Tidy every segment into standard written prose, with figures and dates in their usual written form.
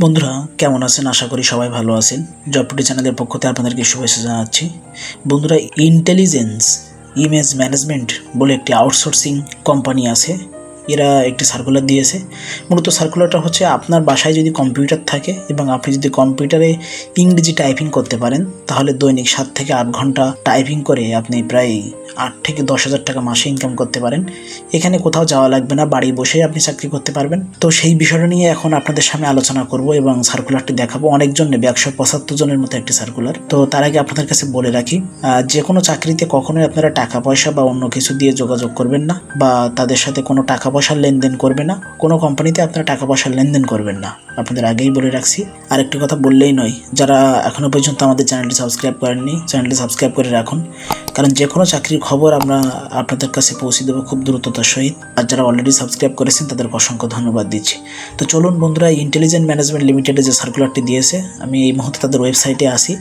বন্ধুরা কেমন আছেন? আশা করি সবাই ভালো আছেন। জব টুডে চ্যানেলের পক্ষ থেকে আপনাদেরকে শুভেচ্ছা জানাচ্ছি। বন্ধুরা, ইন্টেলিজেন্স ইমেজ ম্যানেজমেন্ট বলে একটি আউটসোর্সিং কোম্পানি আছে। এরা একটি সার্কুলার দিয়েছে। মূলত সার্কুলারটা হচ্ছে, আপনার বাসায় যদি কম্পিউটার থাকে এবং আপনি যদি কম্পিউটারে ইংরেজি টাইপিং করতে পারেন, তাহলে দৈনিক 7 থেকে 8 ঘন্টা টাইপিং করে আপনি প্রায় 8 থেকে 10,000 টাকা মাসে ইনকাম করতে পারেন। এখানে কোথাও যাওয়া লাগবে না, বাড়ি বসেই আপনি চাকরি করতে পারবেন। তো সেই বিষয়টা নিয়ে এখন আপনাদের সামনে আলোচনা করব এবং সার্কুলারটি দেখাবো। অনেকজন নেবে, 175 জনের মতো একটি সার্কুলার। তো তার আগে আপনাদের কাছে বলে রাখি, যে কোনো চাকরিতে কখনোই আপনারা টাকা পয়সা বা অন্য কিছু দিয়ে যোগাযোগ করবেন না, বা তাদের সাথে কোনো টাকা পয়সার লেনদেন করবে না। কোনো কোম্পানিতে আপনারা টাকা পয়সার লেনদেন করবেন না, আপনাদের আগেই বলে রাখছি। আরেকটি কথা বললেই নয়, যারা এখনো পর্যন্ত আমাদের চ্যানেলটি সাবস্ক্রাইব করেননি, চ্যানেলটি সাবস্ক্রাইব করে রাখুন, কারণ যে কোনো চাকরির খবর আমরা আপনাদের কাছে পৌঁছে দেবো খুব দ্রুততার সহিত। আর যারা অলরেডি সাবস্ক্রাইব করেছেন তাদেরকে অসংখ্য ধন্যবাদ দিচ্ছি। তো চলুন বন্ধুরা, ইন্টেলিজেন্ট ম্যানেজমেন্ট লিমিটেডে যে সার্কুলারটি দিয়েছে, আমি এই মুহূর্তে তাদের ওয়েবসাইটে আসি।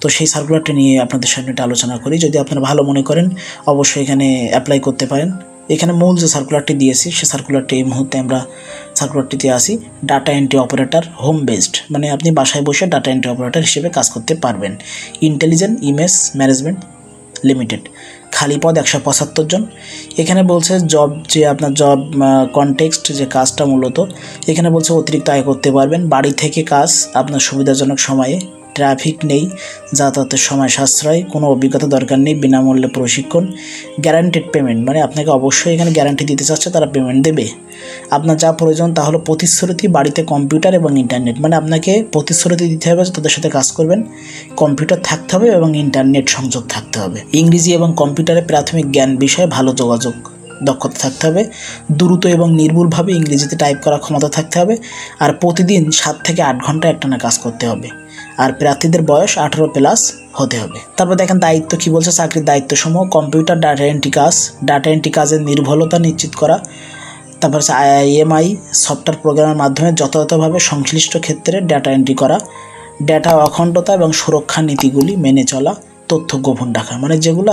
তো সেই সার্কুলারটি নিয়ে আপনাদের সামনে একটা আলোচনা করি। যদি আপনারা ভালো মনে করেন অবশ্যই এখানে অ্যাপ্লাই করতে পারেন। এখানে মূল যে সার্কুলারটি দিয়েছি, সেই সার্কুলারটি এই মুহূর্তে আমরা সার্কুলারটিতে আসি। Data entry operator, home based, মানে আপনি বাসায় বসে ডাটা এন্ট্রি অপারেটর হিসেবে কাজ করতে পারবেন। ইন্টেলিজেন্ট ইমেজ ম্যানেজমেন্ট লিমিটেড, খালি পদ 175 জন। এখানে বলছে জব, যে আপনার জব কনটেক্সট, যে কাজটা মূলত এখানে বলছে অতিরিক্ত আয় করতে পারবেন, বাড়ি থেকে কাজ, আপনার সুবিধাজনক সময়ে, ট্রাফিক নেই, যাতায়াতের সময় সাশ্রয়, কোনো অভিজ্ঞতা দরকার নেই, বিনামূল্যে প্রশিক্ষণ, গ্যারান্টেড পেমেন্ট, মানে আপনাকে অবশ্যই এখানে গ্যারান্টি দিতে চাচ্ছে, তারা পেমেন্ট দেবে। আপনার যা প্রয়োজন তা হলো প্রতিশ্রুতি, বাড়িতে কম্পিউটার এবং ইন্টারনেট, মানে আপনাকে প্রতিশ্রুতি দিতে হবে যে তাদের সাথে কাজ করবেন, কম্পিউটার থাকতে হবে এবং ইন্টারনেট সংযোগ থাকতে হবে। ইংরেজি এবং কম্পিউটারে প্রাথমিক জ্ঞান বিষয়ে ভালো যোগাযোগ দক্ষতা থাকতে হবে, দ্রুত এবং নির্ভুলভাবে ইংরেজিতে টাইপ করার ক্ষমতা থাকতে হবে, আর প্রতিদিন 7 থেকে 8 ঘন্টা একটানা কাজ করতে হবে, আর প্রার্থীদের বয়স 18+ হতে হবে। তারপর দেখেন দায়িত্ব কি বলছে, চাকরির দায়িত্বসমূহ: কম্পিউটার ডাটা এন্ট্রি কাজ, ডাটা এন্ট্রি কাজের নির্ভুলতা নিশ্চিত করা, তারপর হচ্ছে IIMI সফটওয়্যার প্রোগ্রামের মাধ্যমে যথাযথভাবে সংশ্লিষ্ট ক্ষেত্রে ডাটা এন্ট্রি করা, ডাটা অখণ্ডতা এবং সুরক্ষা নীতিগুলি মেনে চলা, তথ্য গোপন রাখা, মানে যেগুলো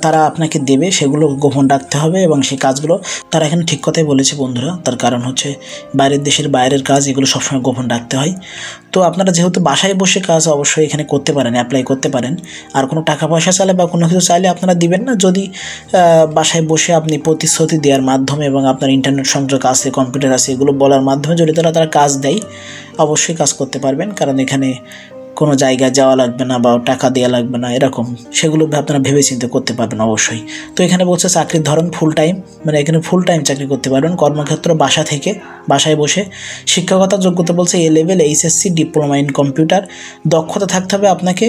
তারা আপনাকে দেবে সেগুলো গোপন রাখতে হবে। এবং সেই কাজগুলো তারা এখানে ঠিক কথাই বলেছে বন্ধুরা, তার কারণ হচ্ছে বাইরের দেশের বাইরের কাজ, এগুলো সবসময় গোপন রাখতে হয়। তো আপনারা যেহেতু বাসায় বসে কাজ অবশ্যই এখানে করতে পারেন, অ্যাপ্লাই করতে পারেন। আর কোনো টাকা পয়সা চাইলে বা কোনো কিছু চাইলে আপনারা দিবেন না, যদি বাসায় বসে আপনি প্রতিশ্রুতি দেওয়ার মাধ্যমে এবং আপনার ইন্টারনেট সংযোগ আছে, কম্পিউটার আছে, এগুলো বলার মাধ্যমে যদি তারা কাজ দেয়, অবশ্যই কাজ করতে পারবেন। কারণ এখানে কোনো জায়গায় যাওয়া লাগবে না বা টাকা দেওয়া লাগবে না, এরকম সেগুলো আপনারা ভেবে চিন্তে করতে পারবেন অবশ্যই। তো এখানে বলছে চাকরির ধরন ফুল টাইম, মানে এখানে ফুল টাইম চাকরি করতে পারবেন। কর্মক্ষেত্র বাসা থেকে, বাসায় বসে। শিক্ষাগত যোগ্যতা বলছে A level, HSC, diploma in computer. দক্ষতা থাকতে হবে আপনাকে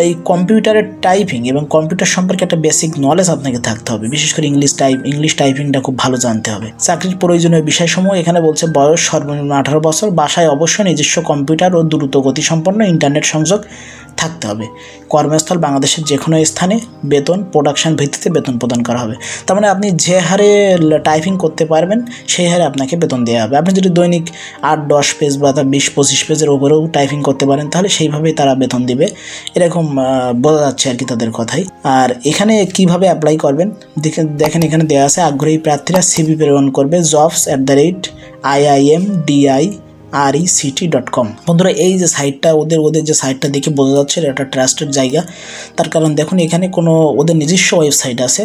এই কম্পিউটারের টাইপিং এবং কম্পিউটার সম্পর্কে একটা বেসিক নলেজ আপনাকে থাকতে হবে, বিশেষ করে ইংলিশ টাইপিংটা খুব ভালো জানতে হবে। চাকরির প্রয়োজনীয় বিষয়সমূহ এখানে বলছে বয়স সর্বনিম্ন 18 বছর, বাসায় অবশ্যই নিজস্ব কম্পিউটার ও দ্রুত গতিসম্পন্ন ইন্টারনেট সংযোগ থাকতে হবে। কর্মস্থল বাংলাদেশের যে কোনো স্থানে, বেতন প্রোডাকশন ভিত্তিতে বেতন প্রদান করা হবে। তার মানে আপনি যে হারে টাইপিং করতে পারবেন সেই হারে আপনাকে বেতন দেওয়া হবে। আপনি যদি দৈনিক 8-10 পেজ বা 20-25 পেজের উপরেও টাইপিং করতে পারেন, তাহলে সেইভাবেই তারা বেতন দিবে, এরকম বোঝা যাচ্ছে আর কি তাদের কথাই। আর এখানে কিভাবে অ্যাপ্লাই করবেন দেখেন, এখানে দেওয়া আছে, আগ্রহী প্রার্থীরা CV প্রেরণ করবে jobs@iimdirecc.com। বন্ধুরা, এই যে সাইটটা, ওদের যে সাইটটা দেখে বোঝা যাচ্ছে এটা একটা ট্রাস্টেড জায়গা। তার কারণ দেখুন, এখানে কোনো ওদের নিজস্ব ওয়েবসাইট আছে,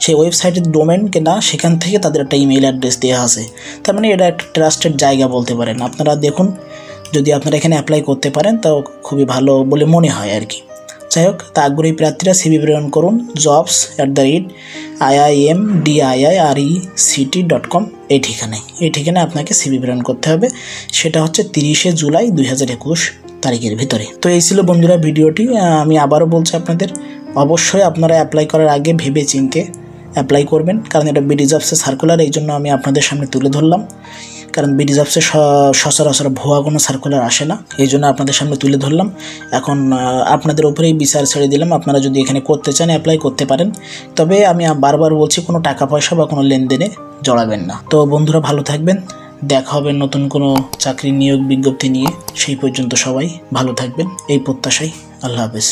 সেই ওয়েবসাইটের ডোমেন কেনা, সেখান থেকে তাদের একটা ইমেল অ্যাড্রেস দেওয়া আছে। তার মানে এটা একটা ট্রাস্টেড জায়গা বলতে পারেন। আপনারা দেখুন, যদি আপনারা এখানে অ্যাপ্লাই করতে পারেন তাও খুবই ভালো বলে মনে হয় আর কি। যাই হোক, তা আগ্রহী প্রার্থীরা CV প্রেরণ করুন jobs@iimdirecc.com এই ঠিকানায় আপনাকে CV প্রেরণ করতে হবে। সেটা হচ্ছে 30 জুলাই 2021 তারিখের ভিতরে। তো এই ছিল বন্ধুরা ভিডিওটি। আমি আবারও বলছি আপনাদের, অবশ্যই আপনারা অ্যাপ্লাই করার আগে ভেবে চিন্তে অ্যাপ্লাই করবেন, কারণ এটা BD জবসের সার্কুলার, এই জন্য আমি আপনাদের সামনে তুলে ধরলাম। কারণ BD জবসে সচরাচর ভুয়া কোনো সার্কুলার আসে না, এই জন্য আপনাদের সামনে তুলে ধরলাম। এখন আপনাদের উপরেই বিচার ছেড়ে দিলাম, আপনারা যদি এখানে করতে চান অ্যাপ্লাই করতে পারেন। তবে আমি বারবার বলছি, কোনো টাকা পয়সা বা কোনো লেনদেনে জড়াবেন না। তো বন্ধুরা ভালো থাকবেন, দেখা হবে নতুন কোনো চাকরি নিয়োগ বিজ্ঞপ্তি নিয়ে। সেই পর্যন্ত সবাই ভালো থাকবেন এই প্রত্যাশায়। আল্লাহ হাফেজ।